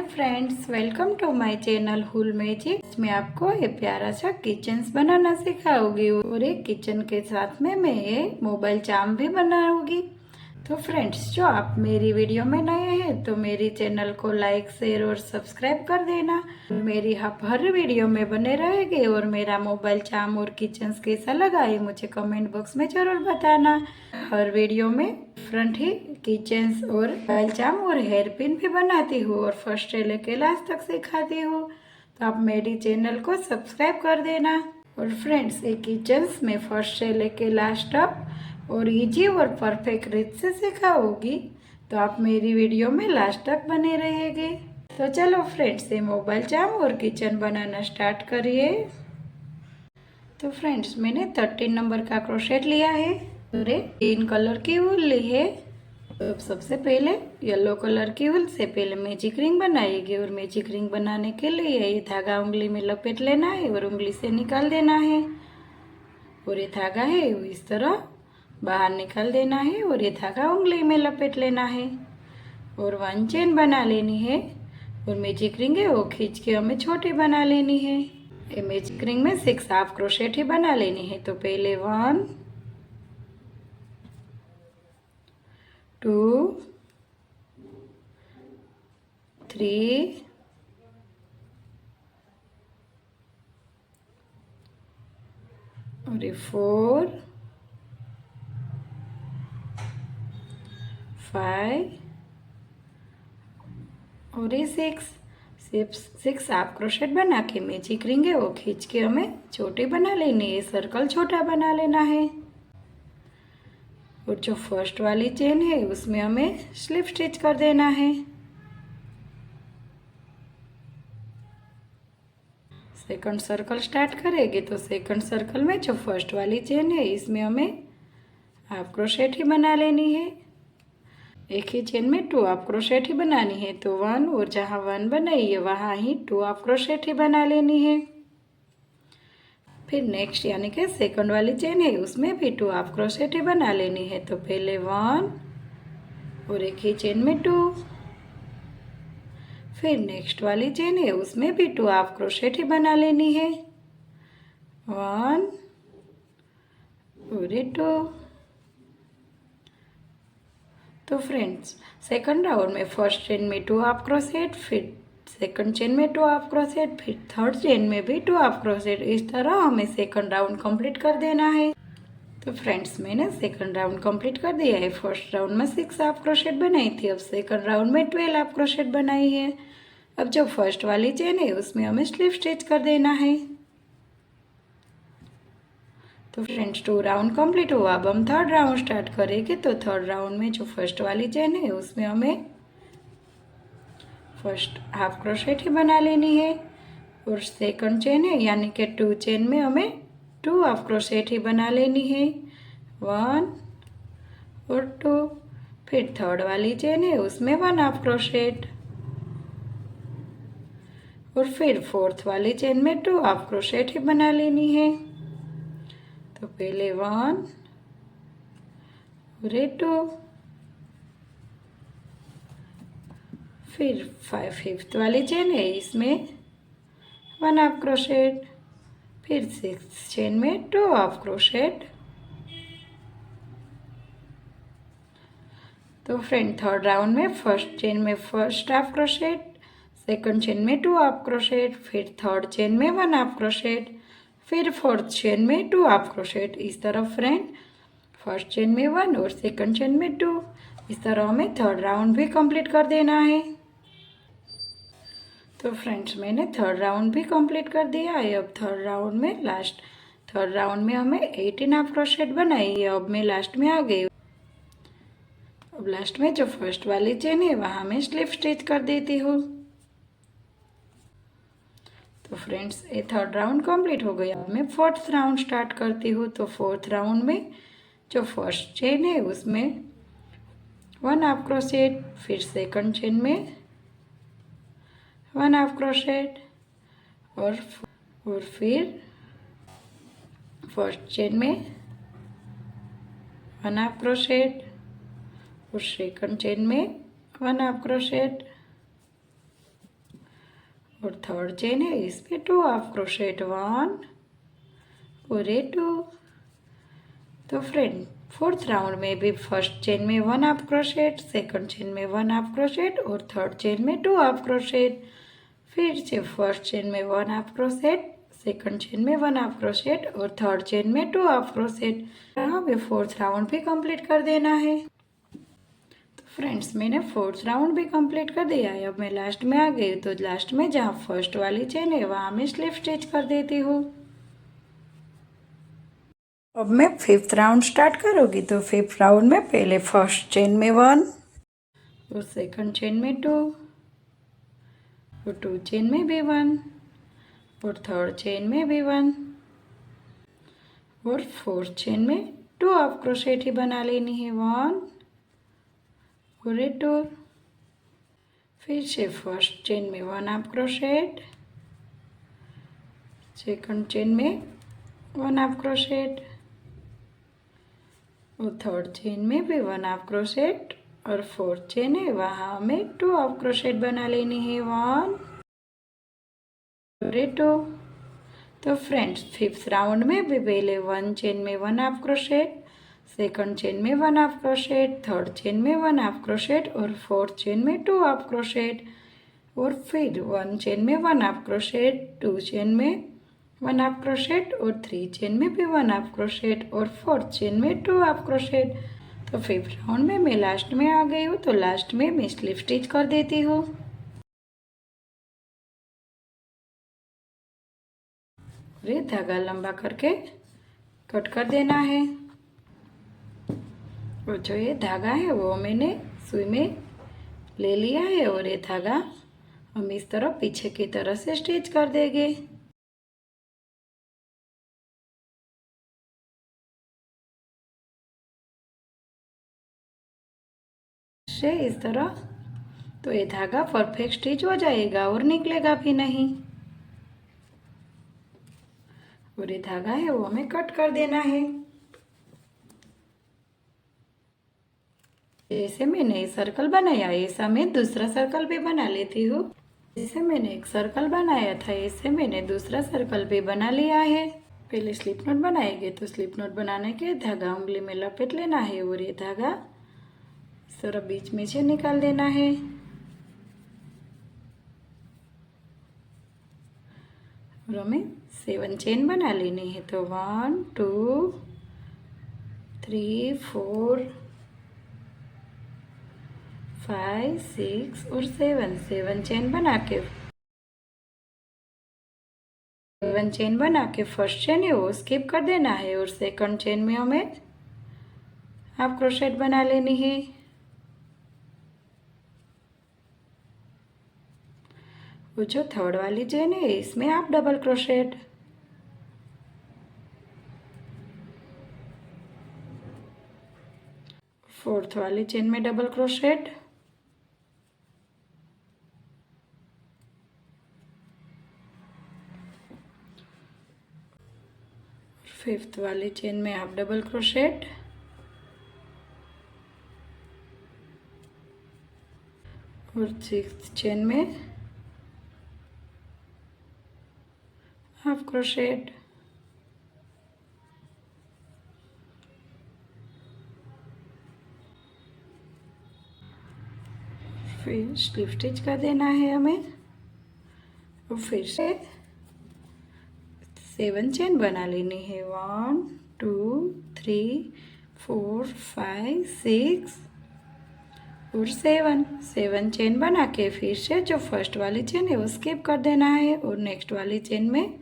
Friends, welcome to my channel हुल magic. मैं आपको ये प्यारा सा किचन्स बनाना सिखाऊंगी और एक किचन के साथ में मैं ये मोबाइल चाम भी बनाऊंगी। तो फ्रेंड्स, जो आप मेरी वीडियो में नए हैं तो मेरी चैनल को लाइक शेयर और सब्सक्राइब कर देना। मेरी आप हर वीडियो में बने रहेंगे और मेरा मोबाइल चाम और किचन्स कैसा लगा ये मुझे कमेंट बॉक्स में जरूर बताना। हर वीडियो में फ्रंट ही किचन्स और मोबाइल चाम और हेयर पिन भी बनाती हूँ और फर्स्ट से लेके लास्ट तक सिखाती हूँ, तो आप मेरी चैनल को सब्सक्राइब कर देना। और फ्रेंड्स, ये किचन्स में फर्स्ट से लेके लास्ट तक और इजी और परफेक्ट रीत से सिखाऊंगी, तो आप मेरी वीडियो में लास्ट तक बने रहेंगे। तो चलो फ्रेंड्स, ये मोबाइल चाम और किचन बनाना स्टार्ट करिए। तो फ्रेंड्स, मैंने 13 नंबर का क्रोशेट लिया है और 3 कलर की वूल ली है। तो सबसे पहले येलो कलर की वूल से पहले मैजिक रिंग बनाएगी और मैजिक रिंग बनाने के लिए ये धागा उंगली में लपेट लेना है और उंगली से निकाल देना है और ये धागा है वो इस तरह बाहर निकाल देना है और ये धागा उंगली में लपेट लेना है और 1 चेन बना लेनी है और मैजिक रिंग है वो खींच के हमें छोटी बना लेनी है। ये मैजिक रिंग में 6 हाफ क्रोशेट ही बना लेनी है। तो पहले 1 2 3 और 4 5 और ये 6 हाफ क्रोशेट बना के मैजिक रिंग है वो खींच के हमें छोटी बना लेनी है। सर्कल छोटा बना लेना है और जो फर्स्ट वाली चेन है उसमें हमें स्लिप स्टिच कर देना है। सेकंड सर्कल स्टार्ट करेंगे तो सेकंड सर्कल में जो फर्स्ट वाली चेन है इसमें हमें हाफ क्रोशेट ही बना लेनी है। एक ही चेन में 2 हाफ क्रोशेट ही बनानी है, तो 1 और जहाँ 1 बनाई है वहाँ ही 2 हाफ क्रोशेट ही बना लेनी है। फिर नेक्स्ट यानी कि सेकंड वाली चेन है उसमें भी 2 हाफ क्रोशेट ही बना लेनी है। तो पहले 1 और एक ही चेन में 2, फिर नेक्स्ट वाली चेन है उसमें भी 2 हाफ क्रोशेट ही बना लेनी है। 1 और 2। तो फ्रेंड्स, सेकंड राउंड में फर्स्ट चेन में 2 हाफ क्रोशेट, फिर सेकंड चेन में 2 हाफ क्रोशेट, फिर थर्ड चेन में भी 2 हाफ क्रोशेट। इस तरह हमें सेकंड राउंड कंप्लीट कर देना है। तो फ्रेंड्स, मैंने सेकंड राउंड कंप्लीट कर दिया है। फर्स्ट राउंड में 6 हाफ क्रोशेट बनाई थी, अब सेकंड राउंड में 12 हाफ क्रोशेट बनाई है। अब जो फर्स्ट वाली चेन है उसमें हमें स्लिप स्टिच कर देना है। तो फ्रेंड्स, 2 राउंड कंप्लीट हुआ। अब हम थर्ड राउंड स्टार्ट करेंगे। तो थर्ड राउंड में जो फर्स्ट वाली चेन है उसमें हमें फर्स्ट हाफ क्रोशेट ही बना लेनी है और सेकंड चेन है यानी कि 2 चेन में हमें 2 हाफ क्रोशेट ही बना लेनी है, 1 और 2। फिर थर्ड वाली चेन है उसमें 1 हाफ क्रोशेट और फिर फोर्थ वाली चेन में 2 हाफ क्रोशेट ही बना लेनी है। तो पहले 1 और 2, फिर 5th वाली चेन है इसमें 1 हाफ क्रोशेट, फिर 6th चेन में 2 हाफ क्रोशेट। तो फ्रेंड, थर्ड राउंड में फर्स्ट चेन में first half crochet, second chain में 2 हाफ क्रोशेट, फिर थर्ड चेन में 1 हाफ क्रोशेट, फिर फोर्थ चेन में 2 हाफ क्रोशेट। इस तरह फ्रेंड, फर्स्ट चेन में 1 और सेकंड चेन में 2। इस तरह हमें थर्ड राउंड भी कंप्लीट कर देना है। तो फ्रेंड्स, मैंने थर्ड राउंड भी कंप्लीट कर दिया है। अब थर्ड राउंड में थर्ड राउंड में हमें 18 हाफ क्रोशेट बनाई है। अब मैं लास्ट में आ गई। अब लास्ट में जो फर्स्ट वाली चेन है वहाँ मैं स्लिप स्टिच कर देती हूँ। तो फ्रेंड्स, ये थर्ड राउंड कंप्लीट हो गया। अब मैं फोर्थ राउंड स्टार्ट करती हूँ। तो फोर्थ राउंड में जो फर्स्ट चेन है उसमें 1 हाफ क्रोशेट, फिर सेकंड चेन में 1 हाफ क्रोशेट और फिर फर्स्ट चेन में 1 हाफ क्रोशेट और सेकंड चेन में 1 हाफ क्रोशेट और थर्ड चेन है इसमें 2 हाफ क्रोशेट 1 और ये 2। तो फ्रेंड फोर्थ राउंड में भी फर्स्ट चेन में 1 हाफ क्रोशेट, सेकंड चेन में 1 हाफ क्रोशेट और थर्ड चेन में 2 हाफ क्रोशेट। फिर से फर्स्ट चेन में 1 हाफ क्रोशेट, सेकंड चेन में 1 हाफ क्रोशेट और थर्ड चेन में 2 हाफ क्रोशेट। हमें फोर्थ राउंड भी कंप्लीट कर देना है। तो फ्रेंड्स मैंने फोर्थ राउंड भी कंप्लीट कर दिया है। अब मैं लास्ट में आ गई, तो लास्ट में जहाँ फर्स्ट वाली चेन है वहाँ मैं स्लिप स्टिच कर देती हूँ। अब मैं फिफ्थ राउंड स्टार्ट करूँगी। तो फिफ्थ राउंड में पहले फर्स्ट चेन में 1 और सेकंड चेन में 2 और 2 चेन में भी 1 और थर्ड चेन में भी 1 और फोर्थ चेन में 2 हाफ क्रोशेट ही बना लेनी है 1 और 2। फिर से फर्स्ट चेन में 1 हाफ क्रोशेट, सेकंड चेन में 1 हाफ क्रोशेट और थर्ड चेन में भी 1 हाफ क्रोशेट और फोर्थ चेन है वहाँ हमें 2 हाफ क्रोशेट बना लेनी है 1 और 2। तो फ्रेंड्स फिफ्थ राउंड में भी पहले 1 चेन में 1 हाफ क्रोशेट, सेकंड चेन में 1 हाफ क्रोशेट, थर्ड चेन में 1 हाफ क्रोशेट और फोर्थ चेन में 2 हाफ क्रोशेट और फिर 1 चेन में 1 हाफ क्रोशेट, 2 चेन में 1 हाफ क्रोशेट और 3 चेन में भी 1 हाफ क्रोशेट और फोर्थ चेन में 2 हाफ क्रोशेट। तो फिफ्थ राउंड में मैं लास्ट में आ गई हूँ, तो लास्ट में मैं स्लिप स्टिच कर देती हूँ। ये धागा लंबा करके कट कर देना है और जो ये धागा है वो मैंने सुई में ले लिया है और ये धागा हम इस तरह पीछे की तरह से स्टिच कर देंगे। से इस तरह तो ये धागा परफेक्ट स्टिच हो जाएगा और निकलेगा भी नहीं। और ये धागा है वो हमें कट कर देना है। जैसे मैंने एक सर्कल बनाया ऐसा मैं दूसरा सर्कल भी बना लेती हूँ। जैसे मैंने एक सर्कल बनाया था ऐसे मैंने दूसरा सर्कल भी बना लिया है। पहले स्लिप नॉट बनाएंगे, तो स्लिप नॉट बनाने के धागा उंगली में लपेट लेना है और ये धागा इस तरह बीच में से निकाल देना है। और हमें 7 चेन बना लेनी है। तो 1 2 3 4 5 6 और 7 चेन बना के 7 चेन बना के फर्स्ट चेन है वो स्किप कर देना है और सेकंड चेन में हमें हाफ क्रोशेट बना लेनी है। वो जो थर्ड वाली चेन है इसमें आप डबल क्रोशेट, फोर्थ वाली चेन में डबल क्रोशेट, फिफ्थ वाली चेन में हाफ डबल क्रोशेट और सिक्स्थ चेन में हाफ क्रोशेट। फिर स्लिप स्टिच कर देना है हमें और फिर से 7 चेन बना लेनी है 1 2 3 4 5 6 और 7 चेन बना के फिर से जो फर्स्ट वाली चेन है वो स्किप कर देना है और नेक्स्ट वाली चेन में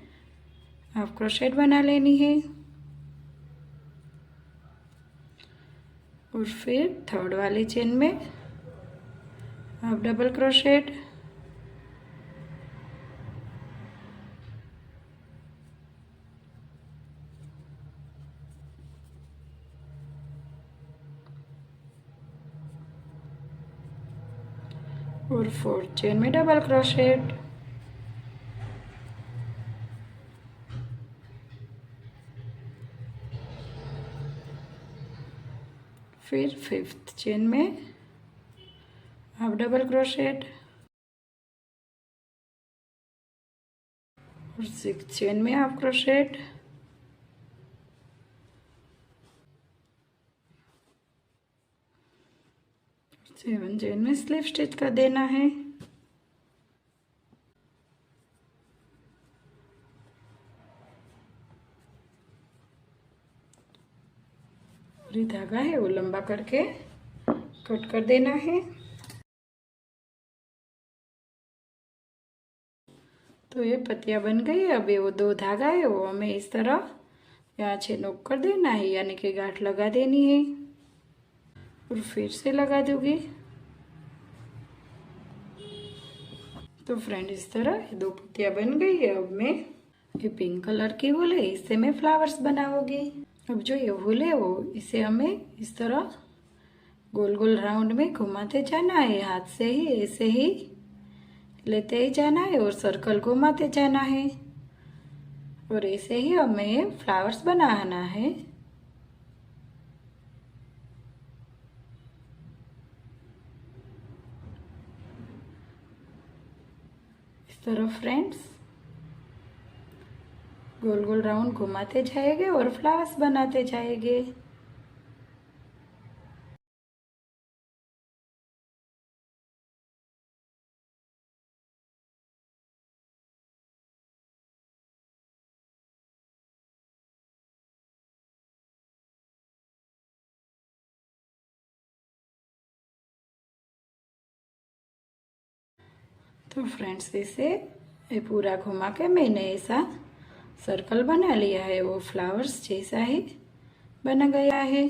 हाफ क्रोशेट बना लेनी है और फिर थर्ड वाली चेन में हाफ डबल क्रोशेट और फोर्थ चेन में डबल क्रोशेट। फिर फिफ्थ चेन में हाफ डबल क्रोशेट और 6 चेन में हाफ क्रोशेट, 7 चेन में स्लिप स्टिच कर देना है। और ये धागा है वो लंबा करके कट कर देना है। तो ये पत्तियां बन गई। अब ये वो 2 धागा है वो हमें इस तरह यहाँ से नोक कर देना है, यानी कि गांठ लगा देनी है और फिर से लगा दूंगी। तो फ्रेंड इस तरह ये 2 पत्तियां बन गई है। अब मैं ये पिंक कलर की वूल है इससे मैं फ्लावर्स बनाऊंगी। अब जो ये वूल है वो इसे हमें इस तरह गोल गोल राउंड में घुमाते जाना है, हाथ से ही ऐसे ही लेते ही जाना है और सर्कल घुमाते जाना है और ऐसे ही हमें फ्लावर्स बनाना है। इस तरह फ्रेंड्स गोल गोल राउंड घुमाते जाएंगे और फ्लावर्स बनाते जाएंगे। तो फ्रेंड्स इसे ये पूरा घुमा के मैंने ऐसा सर्कल बना लिया है, वो फ्लावर्स जैसा ही बना गया है।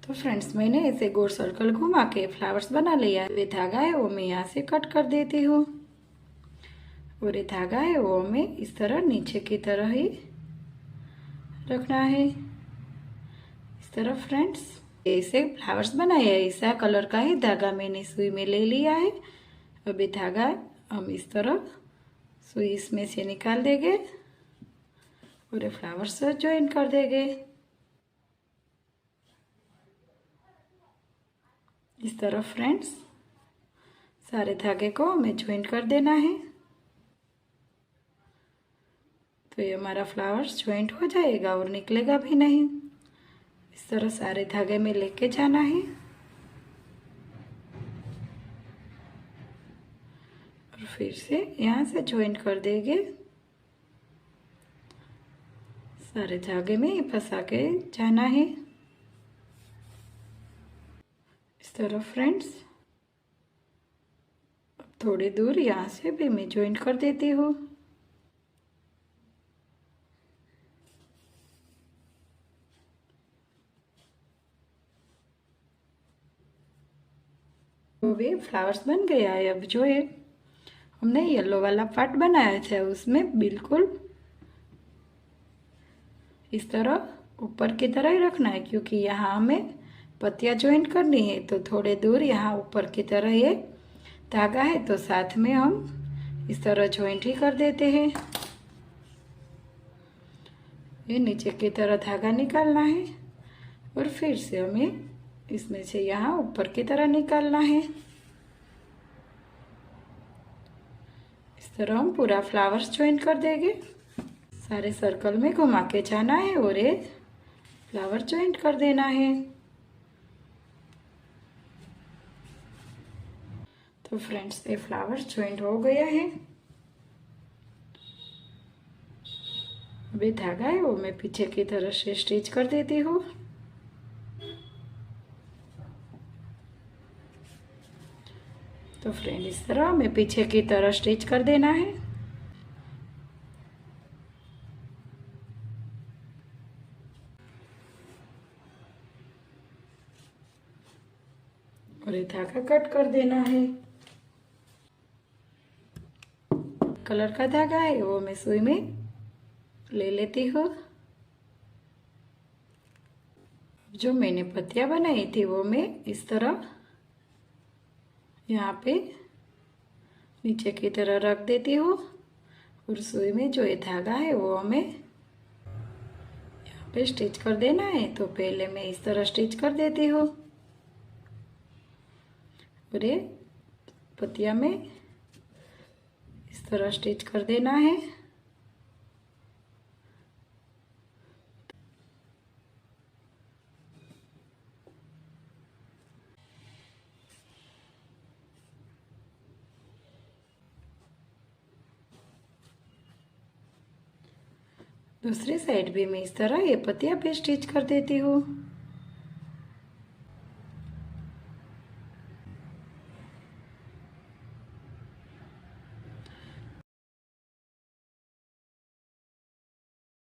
तो फ्रेंड्स मैंने ऐसे गोल सर्कल घुमा के फ्लावर्स बना लिया है। ये धागा है वो मैं यहाँ से कट कर देती हूँ और ये धागा है वो हमें इस तरह नीचे की तरह ही रखना है। इस तरह फ्रेंड्स ऐसे फ्लावर्स बनाया है, ऐसा कलर का ही धागा मैंने सुई में ले लिया है। अब ये धागा हम इस तरह सुई इसमें से निकाल देंगे और ये फ्लावर्स ज्वाइन कर देंगे। इस तरह फ्रेंड्स सारे धागे को हमें ज्वाइन कर देना है। तो ये हमारा फ्लावर्स ज्वाइंट हो जाएगा और निकलेगा भी नहीं। इस तरह सारे धागे में लेके जाना है और फिर से यहाँ से ज्वाइंट कर देंगे। सारे धागे में फंसा के जाना है। इस तरह फ्रेंड्स अब थोड़ी दूर यहाँ से भी मैं ज्वाइंट कर देती हूँ। तो भी फ्लावर्स बन गया है। अब जो है हमने येलो वाला पार्ट बनाया था उसमें बिल्कुल इस तरह ऊपर की तरह ही रखना है, क्योंकि यहाँ हमें पत्तियां ज्वाइंट करनी है। तो थोड़े दूर यहाँ ऊपर की तरह ये धागा है तो साथ में हम इस तरह ज्वाइंट ही कर देते हैं। ये नीचे की तरह धागा निकालना है और फिर से हमें इसमें से यहाँ ऊपर की तरह निकालना है। इस तरह हम पूरा फ्लावर्स ज्वाइन कर देंगे। सारे सर्कल में घुमा के जाना है और ये फ्लावर ज्वाइन कर देना है। तो फ्रेंड्स ये फ्लावर ज्वाइंट हो गया है। अभी धागा है वो मैं पीछे की तरफ से स्टिच कर देती हूँ। तो फ्रेंड इस तरह हमें पीछे की तरफ स्टिच कर देना है। और ये धागा कट कर देना है। कलर का धागा है वो मैं सुई में ले लेती हूँ। जो मैंने पत्तियां बनाई थी वो मैं इस तरह यहाँ पे नीचे की तरह रख देती हूँ और सुई में जो ये धागा है वो हमें यहाँ पे स्टिच कर देना है। तो पहले मैं इस तरह स्टिच कर देती हूँ और ये पत्तियां में इस तरह स्टिच कर देना है। दूसरी साइड भी मैं इस तरह ये पत्तियां भी स्टिच कर देती हूँ।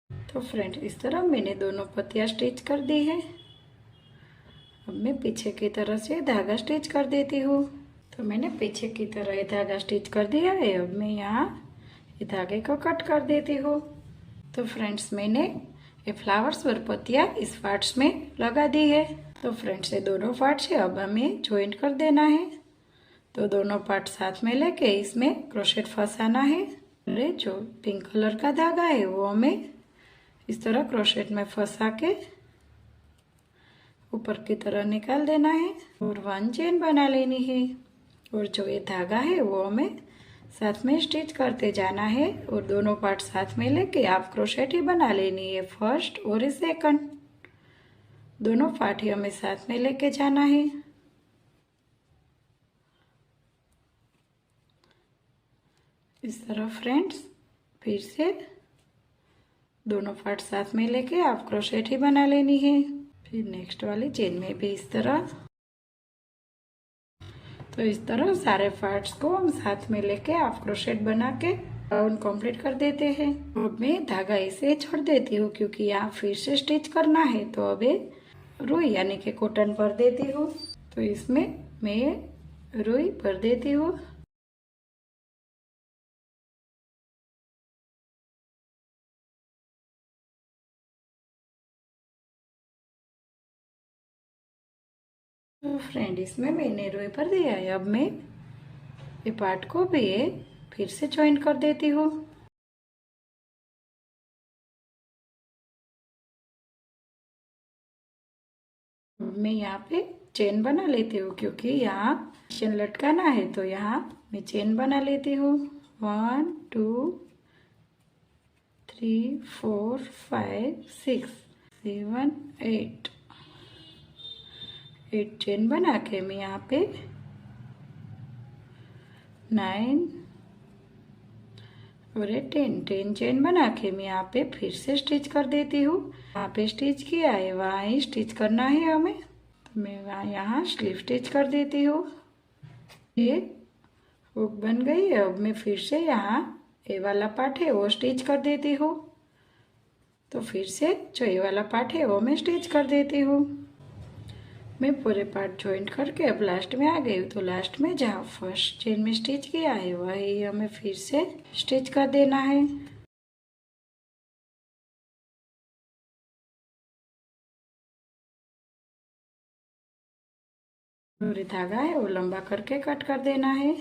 तो फ्रेंड इस तरह मैंने दोनों पत्तियां स्टिच कर दी है। अब मैं पीछे की तरह से धागा स्टिच कर देती हूँ। तो मैंने पीछे की तरह ये धागा स्टिच कर दिया है। अब मैं यहाँ ये धागे को कट कर देती हूँ। तो फ्रेंड्स मैंने ये फ्लावर्स और पत्तियाँ इस पार्ट्स में लगा दी है। तो फ्रेंड्स ये दोनों पार्ट्स है, अब हमें ज्वाइंट कर देना है। तो दोनों पार्ट साथ में लेके इसमें क्रोशेट फंसाना है। अरे जो पिंक कलर का धागा है वो हमें इस तरह क्रोशेट में फंसा के ऊपर की तरह निकाल देना है और 1 चेन बना लेनी है। और जो ये धागा है वो हमें साथ में स्टिच करते जाना है और दोनों पार्ट साथ में लेके आप क्रोशेट ही बना लेनी है, फर्स्ट और सेकंड दोनों पार्ट ही हमें साथ में लेके जाना है। इस तरह फ्रेंड्स फिर से दोनों पार्ट साथ में लेके आप क्रोशेट ही बना लेनी है। फिर नेक्स्ट वाली चेन में भी इस तरह। तो इस तरह सारे पार्ट्स को हम साथ में लेके आप क्रोशेट बना के राउंड कंप्लीट कर देते हैं। अब मैं धागा ऐसे छोड़ देती हूँ क्योंकि यहाँ फिर से स्टिच करना है। तो अब रुई यानी कि कॉटन भर देती हूँ। तो इसमें मैं रुई भर देती हूँ। तो फ्रेंड इसमें मैंने रुई भर दिया है। अब मैं ये पार्ट को भी फिर से ज्वाइन कर देती हूँ। मैं यहाँ पे चेन बना लेती हूँ क्योंकि यहाँ चेन लटकाना है। तो यहाँ मैं चेन बना लेती हूँ। 1 2 3 4 5 6 7 8 चेन बना के मैं यहाँ पे 9 और 10 चेन बना के मैं यहाँ पे फिर से स्टिच कर देती हूँ। यहाँ पे स्टिच किया है वहाँ ही स्टिच करना है हमें। तो मैं वहाँ यहाँ स्लीव स्टिच कर देती हूँ। ये हुक बन गई है। अब मैं फिर से यहाँ ये वाला पार्ट है वो स्टिच कर देती हूँ। तो फिर से जो ये वाला पार्ट है वो मैं स्टिच कर देती हूँ। मैं पूरे पार्ट ज्वाइंट करके अब लास्ट में आ गई हूँ। तो लास्ट में जहाँ फर्स्ट चेन में स्टिच किया है वही हमें फिर से स्टिच कर देना है। और ये धागा है वो लंबा करके कट कर देना है।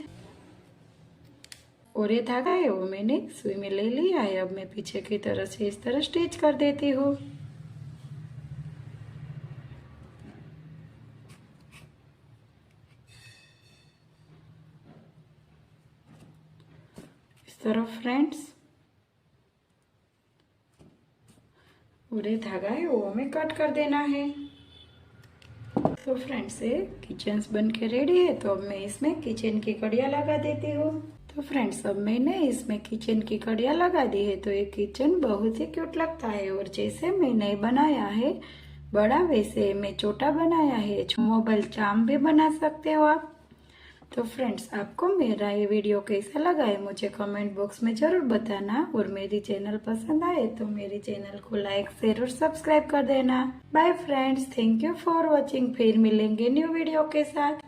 और ये धागा है वो मैंने सुई में ले लिया है। अब मैं पीछे की तरह से इस तरह स्टिच कर देती हूँ। इस तरह फ्रेंड्स और ये धागा है वो हमें कट कर देना है। तो फ्रेंड्स ये किचन्स बन के रेडी है। तो अब मैं इसमें किचन की कड़ियाँ लगा देती हूँ। तो फ्रेंड्स अब मैंने इसमें किचन की कड़ियाँ लगा दी है। तो ये किचन बहुत ही क्यूट लगता है। और जैसे मैंने बनाया है बड़ा वैसे मैं छोटा बनाया है। मोबाइल चार्म भी बना सकते हो आप। तो फ्रेंड्स आपको मेरा ये वीडियो कैसा लगा है मुझे कमेंट बॉक्स में जरूर बताना। और मेरी चैनल पसंद आए तो मेरी चैनल को लाइक शेयर और सब्सक्राइब कर देना। Bye friends, thank you for watching. फिर मिलेंगे न्यू वीडियो के साथ।